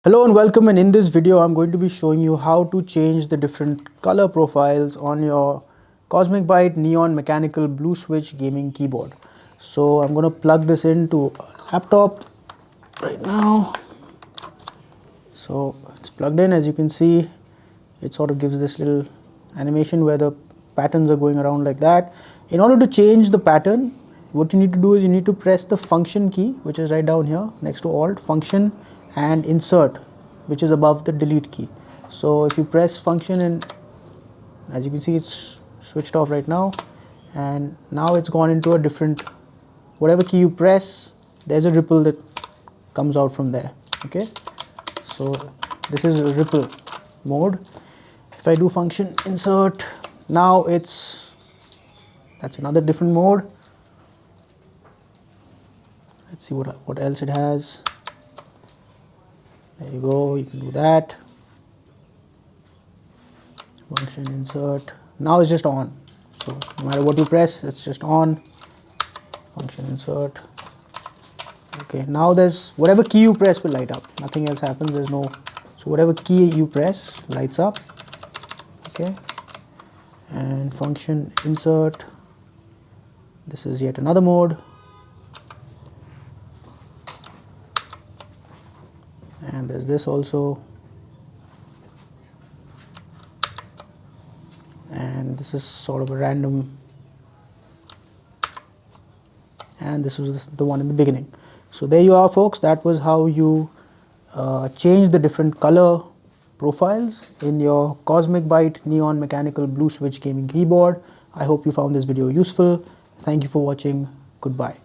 Hello and welcome, and in this video I'm going to be showing you how to change the different color profiles on your Cosmic Byte Neon Mechanical Blue Switch gaming keyboard. So I'm going to plug this into a laptop right now. So it's plugged in. As you can see, it sort of gives this little animation where the patterns are going around like that. In order to change the pattern, what you need to do is you need to press the function key, which is right down here next to alt, function, and insert, which is above the delete key. So if you press function, and as you can see it's switched off right now, and now it's gone into a different, whatever key you press, there's a ripple that comes out from there. Okay, so this is a ripple mode. If I do function insert, now that's another different mode. Let's see what else it has. There you go, you can do that. Function insert. Now it's just on. So no matter what you press, it's just on. Function insert. Okay, now there's whatever key you press will light up. Nothing else happens. There's no, so whatever key you press lights up. Okay. And function insert. This is yet another mode. And there's this also, and this is sort of a random, and this was the one in the beginning. So there you are, folks. That was how you change the different color profiles in your Cosmic Byte Neon Mechanical Blue Switch gaming keyboard. I hope you found this video useful. Thank you for watching. Goodbye.